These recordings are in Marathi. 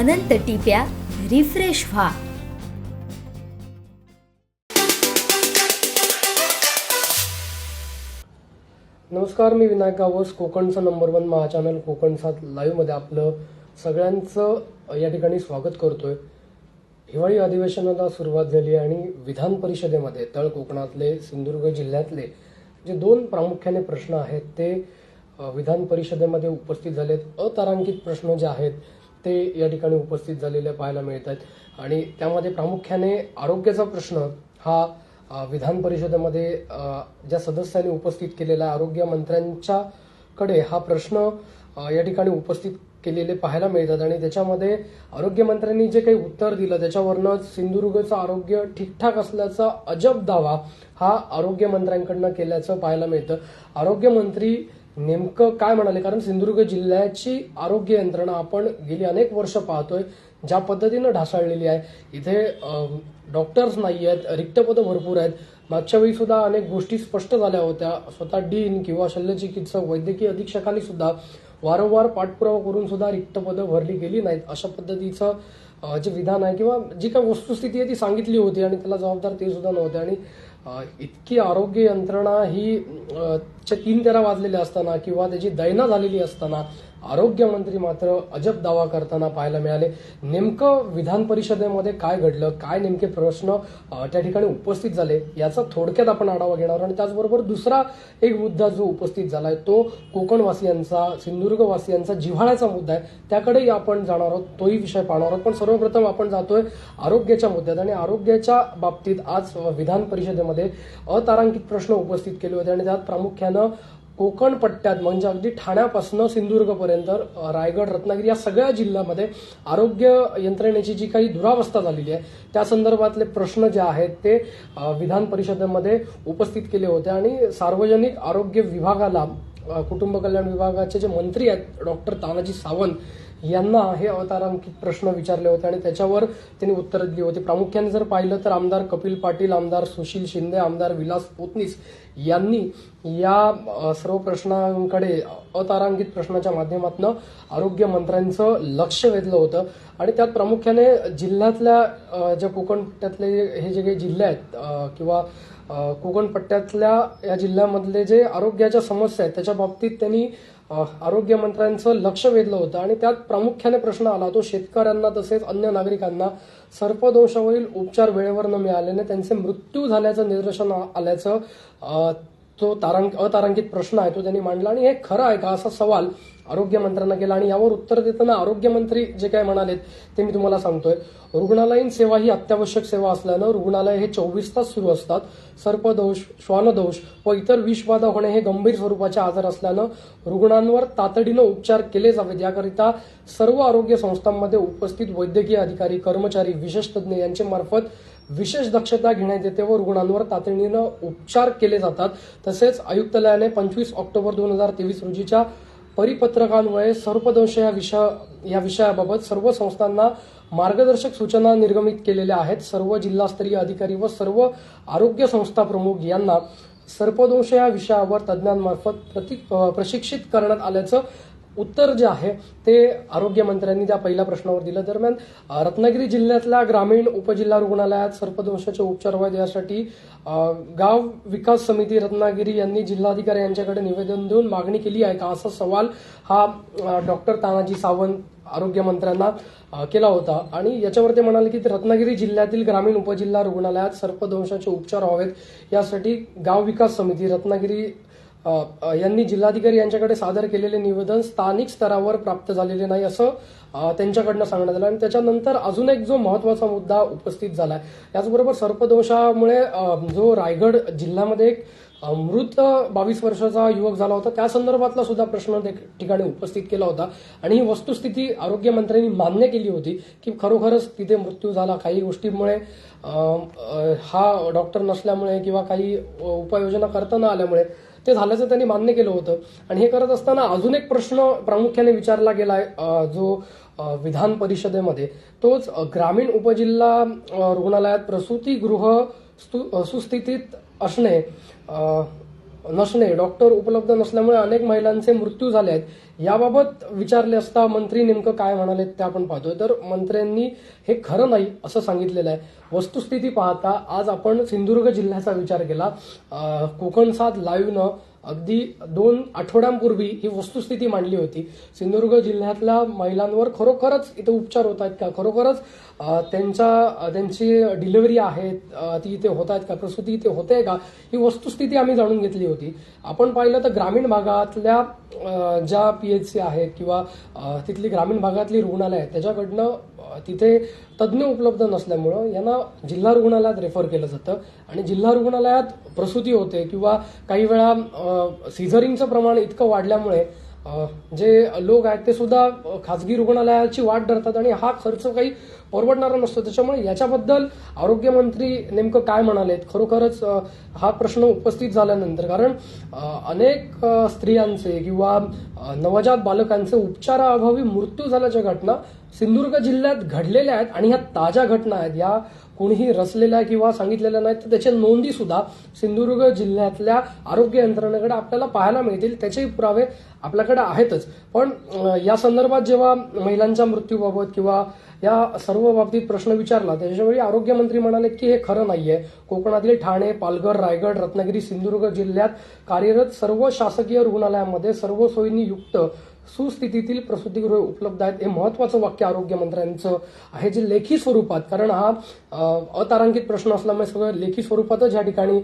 अनंत टिप्या रिफ्रेश व्हा. नमस्कार, मी विनायक गावस. कोकणचं नंबर 1 महा चॅनल कोकण 7 लाईव्हमध्ये आपलं सगळ्यांचं या ठिकाणी स्वागत करतोय. हिवाळी अधिवेशनाला सुरुवात झाली आणि विधान परिषदेमध्ये तळ कोकणातले सिंधुदुर्ग जिल्ह्यातले जे 2 प्रामुख्याने प्रश्न आहेत ते विधान परिषदेमध्ये उपस्थित झालेत. अतारांकित प्रश्न जे आहेत ते या ठिकाणी उपस्थित झालेले पाहायला मिळत आहेत आणि त्यामध्ये प्रामुख्याने आरोग्याचा प्रश्न हा विधान परिषदेमध्ये ज्या सदस्यांनी उपस्थित केलेला आरोग्य मंत्र्यांच्याकडे हा प्रश्न या ठिकाणी उपस्थित केलेले पाहायला मिळतात आणि त्याच्यामध्ये आरोग्य मंत्र्यांनी जे काही उत्तर दिलं त्याच्यावरनं सिंधुदुर्गचं आरोग्य ठीकठाक असल्याचा अजब दावा हा आरोग्य मंत्र्यांकडनं केल्याचं पाहायला मिळतं. आरोग्य मंत्री नेमकं काय म्हणाले, कारण सिंधुदुर्ग जिल्ह्याची आरोग्य यंत्रणा आपण गेली अनेक वर्ष पाहतोय ज्या पद्धतीनं ढासळलेली आहे. इथे डॉक्टर्स नाही आहेत, रिक्त पदं भरपूर आहेत. मागच्या वेळी सुद्धा अनेक गोष्टी स्पष्ट झाल्या होत्या. स्वतः डीन किंवा शल्यचिकित्सक वैद्यकीय अधीक्षकांनी सुद्धा वारंवार पाठपुरावा करून सुद्धा रिक्त पदं भरली गेली नाहीत. अशा पद्धतीचं जे विधान आहे किंवा जी काही वस्तुस्थिती आहे ती सांगितली होती आणि त्याला जबाबदार ते सुद्धा नव्हते. आणि इतकी आरोग्य यंत्रणा ही 3-13 वाजलेले असताना किंवा त्याची दैना झालेली असताना आरोग्यमंत्री मात्र अजब दावा करताना पाहायला मिळाले. नेमकं विधान परिषदेमध्ये काय घडलं, काय नेमके प्रश्न त्या ठिकाणी उपस्थित झाले याचा थोडक्यात आपण आढावा घेणार. आणि त्याचबरोबर दुसरा एक मुद्दा जो उपस्थित झालाय तो कोकणवासियांचा, सिंधुदुर्गवासियांचा जिव्हाळ्याचा मुद्दा आहे. त्याकडेही आपण जाणार आहोत, तोही विषय पाहणार आहोत. पण सर्वप्रथम आपण जातोय आरोग्याच्या मुद्द्यात आणि आरोग्याच्या बाबतीत आज विधान परिषदेमध्ये अतारांकित प्रश्न उपस्थित केले होते आणि त्यात प्रामुख्यानं कोकण पट्ट्यात म्हणजे अगदी ठाण्यापासून सिंधुदुर्गपर्यंत रायगड, रत्नागिरी या सगळ्या जिल्ह्यामध्ये आरोग्य यंत्रणेची जी काही दुरावस्था झालेली आहे त्या संदर्भातले प्रश्न जे आहेत ते विधान परिषदेमध्ये उपस्थित केले होते. आणि सार्वजनिक आरोग्य विभागाला, कुटुंब कल्याण विभागाचे जे मंत्री आहेत डॉक्टर तानाजी सावंत यांना हे अतारांकित प्रश्न विचारले होते आणि त्याच्यावर त्यांनी उत्तरं दिली होती. प्रामुख्याने जर पाहिलं तर आमदार कपिल पाटील, आमदार सुशील शिंदे, आमदार विलास पोतनीस यांनी या सर्व प्रश्नांकडे अतारांकित प्रश्नाच्या माध्यमातून आरोग्य मंत्र्यांचं लक्ष वेधलं होतं. आणि त्यात प्रामुख्याने जिल्ह्यातल्या ज्या कोकण पट्ट्यातले हे जे काही जिल्हे आहेत किंवा कोकण पट्ट्यातल्या या जिल्ह्यामधले जे आरोग्याच्या समस्या आहेत त्याच्या बाबतीत त्यांनी आरोग्य मंत्र्यांचं लक्ष वेधलं होतं. आणि त्यात प्रामुख्याने प्रश्न आला तो शेतकऱ्यांना तसेच अन्य नागरिकांना सर्पदंशावरील उपचार वेळेवर न मिळाल्याने त्यांचे मृत्यू झाल्याचं निदर्शन आल्याचं तो अतारांकित प्रश्न आहे तो त्यांनी मांडला. आणि हे खरं आहे का असा सवाल आरोग्य मंत्र्यांना केला. आणि यावर उत्तर देताना आरोग्य मंत्री जे काय म्हणालेत ते मी तुम्हाला सांगतोय. रुग्णालयीन सेवा ही अत्यावश्यक सेवा असल्यानं रुग्णालय हे 24 तास सुरू असतात. सर्पदोष, श्वानदोष व इतर विषबाधा होणे हे गंभीर स्वरूपाचे आजार असल्यानं रुग्णांवर तातडीनं उपचार केले जावेत याकरिता सर्व आरोग्य संस्थांमध्ये उपस्थित वैद्यकीय अधिकारी, कर्मचारी, विशेष तज्ज्ञ यांच्या मार्फत विशेष दक्षता घेण्यात येते व रुग्णांवर तातडीनं उपचार केले जातात. तसेच आयुक्तालयाने 25 ऑक्टोबर 2023 रोजीच्या परिपत्रकान्वये सर्पदंश या विषयाबाबत सर्व संस्थांना मार्गदर्शक सूचना निर्गमित केलेल्या आहेत. सर्व जिल्हास्तरीय अधिकारी व सर्व आरोग्य संस्था प्रमुख यांना सर्पदंश या विषयावर तज्ज्ञांमार्फत प्रशिक्षित करण्यात आल्याचं उत्तर जे आहे ते आरोग्य मंत्र्यांनी त्या पहिल्या प्रश्नावर दिलं. दरम्यान रत्नागिरी जिल्ह्यातल्या ग्रामीण उपजिल्हा रुग्णालयात सर्पदंशाचे उपचार व्हावेत यासाठी गाव विकास समिती रत्नागिरी यांनी जिल्हाधिकारी यांच्याकडे निवेदन देऊन मागणी केली आहे का असा सवाल हा डॉक्टर तानाजी सावंत आरोग्य मंत्र्यांना केला होता. आणि याच्यावर ते म्हणाले की रत्नागिरी जिल्ह्यातील ग्रामीण उपजिल्हा रुग्णालयात सर्पदंशाचे उपचार व्हावेत यासाठी गाव विकास समिती रत्नागिरी यांनी जिल्हाधिकारी यांच्याकडे सादर केलेले निवेदन स्थानिक स्तरावर प्राप्त झालेले नाही असं त्यांच्याकडनं सांगण्यात आलं. आणि त्याच्यानंतर अजून एक जो महत्वाचा मुद्दा उपस्थित झालाय, त्याचबरोबर सर्पदंशामुळे जो रायगड जिल्ह्यामध्ये एक मृत 22 वर्षाचा युवक झाला होता त्या संदर्भातला सुद्धा प्रश्न त्या ठिकाणी उपस्थित केला होता. आणि ही वस्तुस्थिती आरोग्य मंत्र्यांनी मान्य केली होती की खरोखरच तिथे मृत्यू झाला, काही गोष्टींमुळे हा डॉक्टर नसल्यामुळे किंवा काही उपाययोजना करता न आल्यामुळे ते झाल्याचं त्यांनी मान्य केलं होतं. आणि हे करत असताना अजून एक प्रश्न प्रामुख्याने विचारला गेलाय जो विधान परिषदेमध्ये, तोच ग्रामीण उपजिल्हा रुग्णालयात प्रसूतीगृह सुस्थितीत नसणे, डॉक्टर उपलब्ध नसल्यामुळे अनेक महिलांचे मृत्यू झाले आहेत याबाबत विचारले असता मंत्री नेमकं काय म्हणाले ते आपण पाहतोय. तर मंत्र्यांनी हे खरं नाही असं सांगितलेलं आहे. वस्तुस्थिती पाहता आज आपण सिंधुदुर्ग जिल्ह्याचा विचार केला. कोकण 7 लाईव्हनं अगदी 2 आठवड्यांपूर्वी ही वस्तुस्थिती मांडली होती. सिंधुदुर्ग जिल्ह्यातल्या महिलांवर खरोखरच इथे उपचार होत आहेत का, खरोखरच त्यांची डिलिव्हरी आहे ती इथे होत आहेत का, प्रसूती इथे होते का, ही वस्तुस्थिती आम्ही जाणून घेतली होती. आपण पाहिलं तर ग्रामीण भागातल्या ज्या PHC आहेत किंवा तिथली ग्रामीण भागातली रुग्णालय आहेत त्याच्याकडनं तिथे तज्ज्ञ उपलब्ध नसल्यामुळं यांना जिल्हा रुग्णालयात रेफर केलं जातं आणि जिल्हा रुग्णालयात प्रसूती होते किंवा काही वेळा सिझरिंगचं प्रमाण इतकं वाढल्यामुळे जे लोक आहेत ते सुद्धा खासगी रुग्णालयाची वाट धरतात आणि हा खर्च काही परवडणारा नसतो. त्याच्यामुळे याच्याबद्दल आरोग्यमंत्री नेमकं काय म्हणालेत, खरोखरच हा प्रश्न उपस्थित झाल्यानंतर, कारण अनेक स्त्रियांचे किंवा नवजात बालकांचे उपचाराअभावी मृत्यू झाल्याच्या घटना सिंधुदुर्ग जिल्ह्यात घडलेल्या आहेत आणि ह्या ताज्या घटना आहेत. या कोणीही रचलेल्या किंवा सांगितलेल्या नाहीत, तर त्याच्या नोंदी सुद्धा सिंधुदुर्ग जिल्ह्यातल्या आरोग्य यंत्रणेकडे आपल्याला पाहायला मिळतील. त्याचे पुरावे आपल्याकडे आहेतच. पण या संदर्भात जेव्हा महिलांच्या मृत्यूबाबत किंवा या सर्व बाबतीत प्रश्न विचारला त्याच्यावेळी आरोग्यमंत्री म्हणाले की हे खरं नाहीये. कोकणातील ठाणे, पालघर, रायगड, रत्नागिरी, सिंधुदुर्ग जिल्ह्यात कार्यरत सर्व शासकीय रुग्णालयामध्ये सर्व सोयींनी युक्त सुस्थितीतील प्रसूतीगृहे उपलब्ध आहेत. हे महत्वाचं वाक्य आरोग्यमंत्र्यांचं आहे, जे लेखी स्वरूपात, कारण हा अतारांकित प्रश्न असल्यामुळे सगळं लेखी स्वरूपातच या ठिकाणी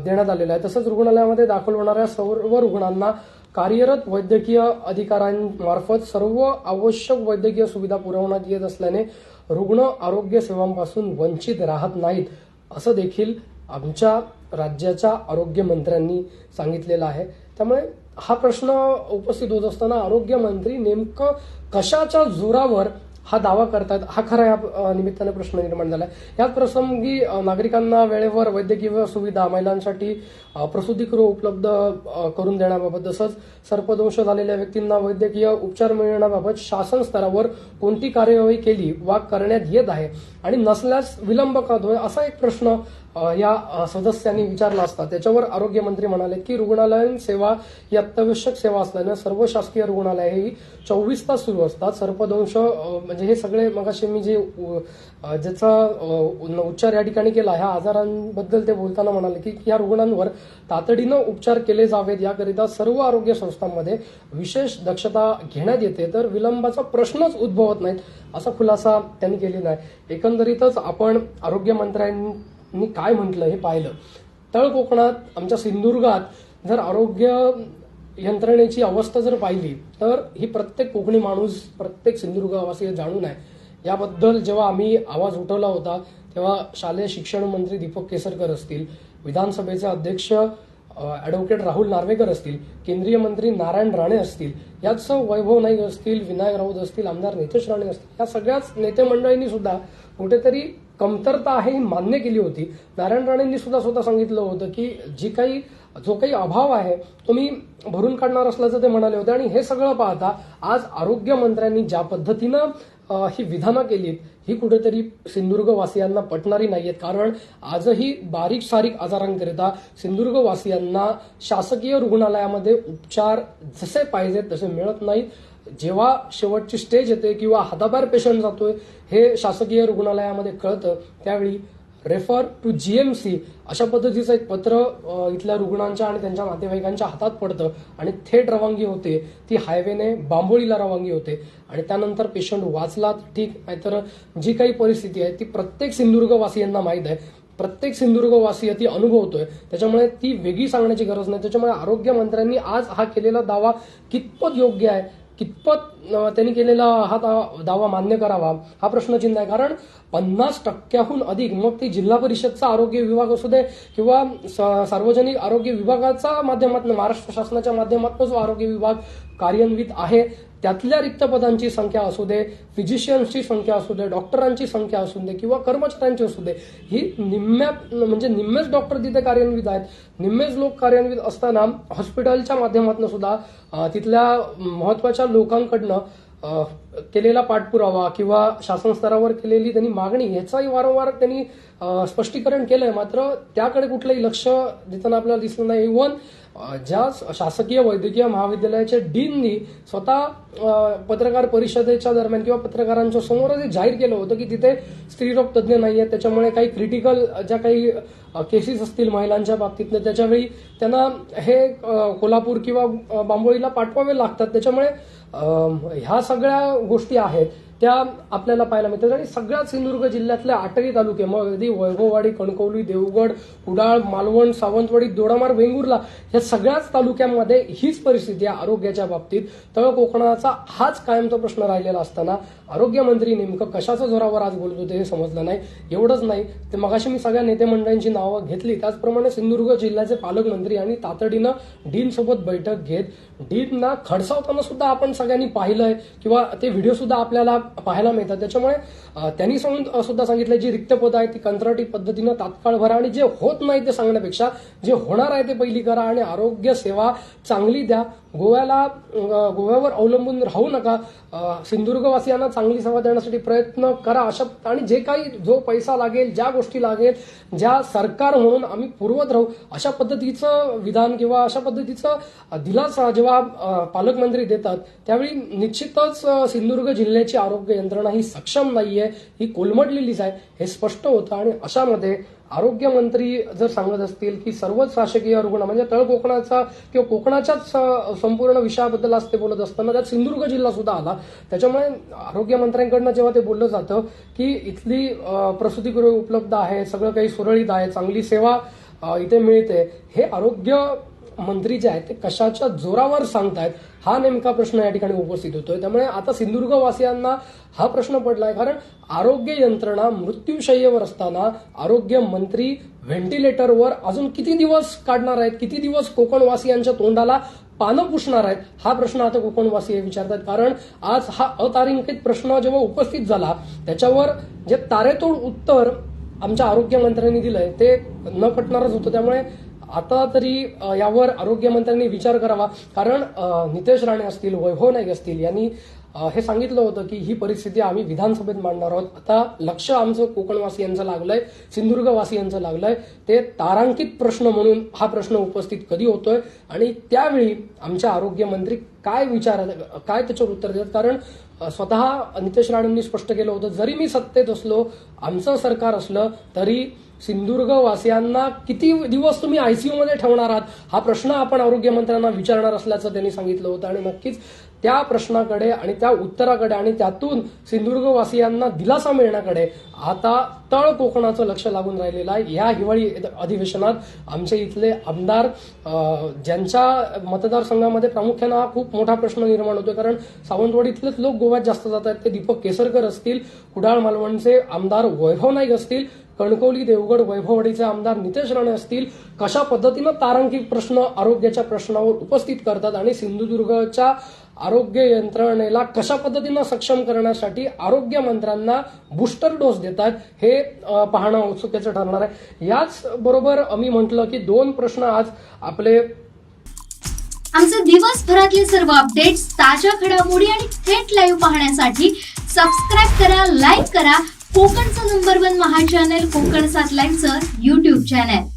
देण्यात आलेलं आहे. तसंच रुग्णालयामध्ये दाखल होणाऱ्या सर्व रुग्णांना कार्यरत वैद्यकीय अधिकाऱ्यांमार्फत सर्व आवश्यक वैद्यकीय सुविधा पुरवण्यात येत असल्याने रुग्ण आरोग्य सेवांपासून वंचित राहत नाहीत, असं देखील आमच्या राज्याच्या आरोग्यमंत्र्यांनी सांगितलेलं आहे. त्यामुळे हा प्रश्न उपस्थित होत असताना आरोग्यमंत्री नेमकं कशाच्या जोरावर हा दावा करतात, हा खरा या निमित्ताने प्रश्न निर्माण झाला. याच प्रसंगी नागरिकांना वेळेवर वैद्यकीय सुविधा, महिलांसाठी प्रसूतीगृह उपलब्ध करून देण्याबाबत, तसंच सर्पदंश झालेल्या व्यक्तींना वैद्यकीय उपचार मिळण्याबाबत शासन स्तरावर कोणती कार्यवाही केली वा करण्यात येत आहे आणि नसल्यास विलंब का होतोय, असा एक प्रश्न या सदस्यांनी विचारला असता त्याच्यावर आरोग्यमंत्री म्हणाले की रुग्णालयीन सेवा ही अत्यावश्यक सेवा असल्याने सर्व शासकीय रुग्णालय ही 24 तास सुरू असतात. सर्पदंश म्हणजे हे सगळे मगाशी मी ज्याचा उच्चार या ठिकाणी केला, ह्या आजारांबद्दल ते बोलताना म्हणाले की या रुग्णांवर तातडीनं उपचार केले जावेत याकरिता सर्व आरोग्य संस्थांमध्ये विशेष दक्षता घेण्यात येते, तर विलंबाचा प्रश्नच उद्भवत नाहीत, असा खुलासा त्यांनी केलेला आहे. एकंदरीतच आपण आरोग्यमंत्र्यांनी काय म्हटलं हे पाहिलं. तळ कोकणात आमच्या सिंधुदुर्गात जर आरोग्य यंत्रणेची अवस्था जर पाहिली तर ही प्रत्येक कोकणी माणूस, प्रत्येक सिंधुदुर्गवासी जाणून आहे. याबद्दल जेव्हा आम्ही आवाज उठवला होता तेव्हा शालेय शिक्षण मंत्री दीपक केसरकर असतील, विधानसभेचे अध्यक्ष ॲडव्होकेट राहुल नार्वेकर असतील, केंद्रीय मंत्री नारायण राणे असतील, याच वैभव नाईक असतील, विनायक राऊत असतील, आमदार नितेश राणे असतील, या सगळ्याच नेते मंडळींनी सुद्धा कुठेतरी कमतरता आहे ही मान्य केली होती. नारायण राणेंनी सुद्धा स्वतः सांगितलं होतं की जो काही अभाव आहे तो मी भरून काढणार असल्याचं ते म्हणाले होते. आणि हे सगळं पाहता आज आरोग्यमंत्र्यांनी ज्या पद्धतीनं ही विधानं केलीत ही कुठेतरी सिंधुदुर्गवासियांना पटणारी नाहीयेत, कारण आजही बारीक सारीक आजारांकरिता सिंधुदुर्गवासियांना शासकीय रुग्णालयामध्ये उपचार जसे पाहिजेत तसे मिळत नाहीत. जेव्हा शेवटची स्टेज येते किंवा हाताबाहेर पेशंट जातोय हे शासकीय रुग्णालयामध्ये कळतं त्यावेळी रेफर टू GMC अशा पद्धतीचं एक पत्र इथल्या रुग्णांच्या आणि त्यांच्या नातेवाईकांच्या हातात पडतं आणि थेट रवानगी होते ती हायवेने बांबोळीला रवानगी होते आणि त्यानंतर पेशंट वाचला ठीक, नाहीतर जी काही परिस्थिती आहे ती प्रत्येक सिंधुदुर्गवासियांना माहीत आहे, प्रत्येक सिंधुदुर्गवासी ती अनुभवतोय, त्याच्यामुळे ती वेगळी सांगण्याची गरज नाही. त्याच्यामुळे आरोग्यमंत्र्यांनी आज हा केलेला दावा कितपत योग्य आहे, कितपत त्यांनी केलेला हा दावा मान्य करावा हा प्रश्नचिन्ह आहे. कारण 50% अधिक, मग ती जिल्हा परिषदचा आरोग्य विभाग असू दे किंवा सार्वजनिक आरोग्य विभागाच्या माध्यमातून, महाराष्ट्र शासनाच्या माध्यमातून जो आरोग्य विभाग कार्यान्वित आहे त्यातल्या रिक्त पदांची संख्या असू दे, फिजिशियन्सची संख्या असू दे, डॉक्टरांची संख्या असू दे किंवा कर्मचाऱ्यांची असू दे, ही निम्मेच डॉक्टर तिथे कार्यान्वित आहेत. निम्मेच लोक कार्यान्वित असताना हॉस्पिटलच्या माध्यमातून सुद्धा तिथल्या महत्वाच्या लोकांकडनं केलेला पाठपुरावा किंवा शासन स्तरावर केलेली त्यांनी मागणी ह्याचाही वारंवार त्यांनी स्पष्टीकरण केलंय, मात्र त्याकडे कुठलंही लक्ष देताना आपल्याला दिसलं नाही. इव्हन ज्या शासकीय वैद्यकीय महाविद्यालयाच्या डीननी स्वतः पत्रकार परिषदेच्या दरम्यान किंवा पत्रकारांच्या समोर जाहीर केलं होतं की तिथे स्त्रीरोग तज्ज्ञ नाही आहेत, त्याच्यामुळे काही क्रिटिकल ज्या काही केसेस असतील महिलांच्या बाबतीत त्याच्यावेळी त्यांना हे कोल्हापूर किंवा बांबोळीला पाठवावे लागतात. त्याच्यामुळे ह्या सगळ्या गोष्टी आहेत त्या आपल्याला पाहायला मिळतात. आणि सगळ्यात सिंधुदुर्ग जिल्ह्यातल्या 8ही तालुके, मग अगदी वैभववाडी, कणकवली, देवगड, कुडाळ, मालवण, सावंतवाडी, दोडामार्ग, वेंगुर्ला या सगळ्याच तालुक्यांमध्ये हीच परिस्थिती आहे आरोग्याच्या बाबतीत. तळ कोकणाचा हाच कायमचा प्रश्न राहिलेला असताना आरोग्यमंत्री नेमकं कशाच्या जोरावर आज बोलत होते हे समजलं नाही. एवढंच नाही ते मगाशी मी सगळ्या नेते मंडळींची नावं घेतली, त्याचप्रमाणे सिंधुदुर्ग जिल्ह्याचे पालकमंत्री आणि तातडीनं डीन सोबत बैठक घेत डीनना खडसावताना सुद्धा आपण सगळ्यांनी पाहिलंय किंवा ते व्हिडिओ सुद्धा आपल्याला पाहायला मिळतात. त्याच्यामुळे त्यांनी सुद्धा सांगितलं जी रिक्त पदं आहेत ती कंत्राटी पद्धतीनं तात्काळ भरा आणि जे होत नाही ते सांगण्यापेक्षा जे होणार आहे ते पहिली करा आणि आरोग्य सेवा चांगली द्या. गोव्यावर अवलंबून राहू नका. सिंधुदुर्गवासियांना चांगली सेवा देण्यासाठी प्रयत्न करा. अशा आणि जे काही जो पैसा लागेल, ज्या गोष्टी लागेल, ज्या सरकार म्हणून आम्ही पुरवत राहू अशा पद्धतीचं विधान किंवा अशा पद्धतीचं दिलासा जेव्हा पालकमंत्री देतात त्यावेळी निश्चितच सिंधुदुर्ग जिल्ह्याची आरोग्य यंत्रणा ही सक्षम नाहीये, ही कोलमडलेलीच आहे हे स्पष्ट होतं. आणि अशामध्ये आरोग्यमंत्री जर सांगत असतील की सर्वच शासकीय रुग्ण म्हणजे तळ कोकणाचा किंवा कोकणाच्याच संपूर्ण विषयाबद्दल आज ते बोलत असताना त्यात सिंधुदुर्ग जिल्हा सुद्धा आला. त्याच्यामुळे आरोग्यमंत्र्यांकडनं जेव्हा ते बोललं जातं की इथली प्रसूतिगृहे उपलब्ध आहे, सगळं काही सुरळीत आहे, चांगली सेवा इथे मिळते, हे आरोग्य मंत्री जे आहेत ते कशाच्या जोरावर सांगतायत हा नेमका प्रश्न या ठिकाणी उपस्थित होतोय. त्यामुळे आता सिंधुदुर्गवासियांना हा प्रश्न पडलाय, कारण आरोग्य यंत्रणा मृत्यूशय्येवर असताना आरोग्य मंत्री व्हेंटिलेटरवर अजून किती दिवस काढणार आहेत, किती दिवस कोकणवासियांच्या तोंडाला पानं पुसणार आहेत हा प्रश्न आता कोकणवासी विचारतात. कारण आज हा अतारांकित प्रश्न जेव्हा उपस्थित झाला त्याच्यावर जे तारेतोड उत्तर आमच्या आरोग्यमंत्र्यांनी दिलंय ते न पटणारच होतं. त्यामुळे आता तरी यावर आरोग्यमंत्र्यांनी विचार करावा. कारण नितेश राणे असतील, वैभव नाईक असतील यांनी हे सांगितलं होतं की ही परिस्थिती आम्ही विधानसभेत मांडणार आहोत. आता लक्ष आमचं कोकणवासियांचं लागलंय, सिंधुदुर्गवासियांचं लागलंय. ते तारांकित प्रश्न म्हणून हा प्रश्न उपस्थित कधी होतोय आणि त्यावेळी आमचे आरोग्यमंत्री काय त्याच्यावर उत्तर देतात. कारण स्वतः नितेश राणेंनी स्पष्ट केलं होतं जरी मी सत्तेत असलो, आमचं सरकार असलं तरी सिंधुदुर्गवासियांना किती दिवस तुम्ही आयसीयू मध्ये ठेवणार आहात हा प्रश्न आपण आरोग्यमंत्र्यांना विचारणार असल्याचं त्यांनी सांगितलं होतं. आणि नक्कीच त्या प्रश्नाकडे आणि त्या उत्तराकडे आणि त्यातून सिंधुदुर्गवासियांना दिलासा मिळण्याकडे आता तळ कोकणाचं लक्ष लागून राहिलेलं आहे. या हिवाळी अधिवेशनात आमचे इथले आमदार ज्यांच्या मतदारसंघामध्ये प्रामुख्यानं हा खूप मोठा प्रश्न निर्माण होतोय, कारण सावंतवाडीतलेच लोक गोव्यात जास्त जात आहेत. ते दीपक केसरकर असतील, कुडाळ मालवणचे आमदार वैभव नाईक असतील, कणकवली, देवगड, वैभववाडीचे आमदार नितेश राणे असतील, कशा पद्धतीनं तारांकित प्रश्न आरोग्याच्या प्रश्नावर उपस्थित करतात आणि सिंधुदुर्गच्या आरोग्य यंत्रणेला कशा पद्धतीनं सक्षम करण्यासाठी आरोग्य मंत्र्यांना बूस्टर डोस देतात हे पाहणं उत्सुकतेचं ठरणार आहे. याच बरोबर मी म्हटलं की 2 प्रश्न आज आपले आमचे दिवसभरातले सर्व अपडेट्स, ताज्या घडामोडी आणि थेट लाईव्ह पाहण्यासाठी सबस्क्राईब करा, लाईक करा कोकणचं नंबर 1 महा चॅनल कोकण 7 लाईव्हचं YouTube चॅनल.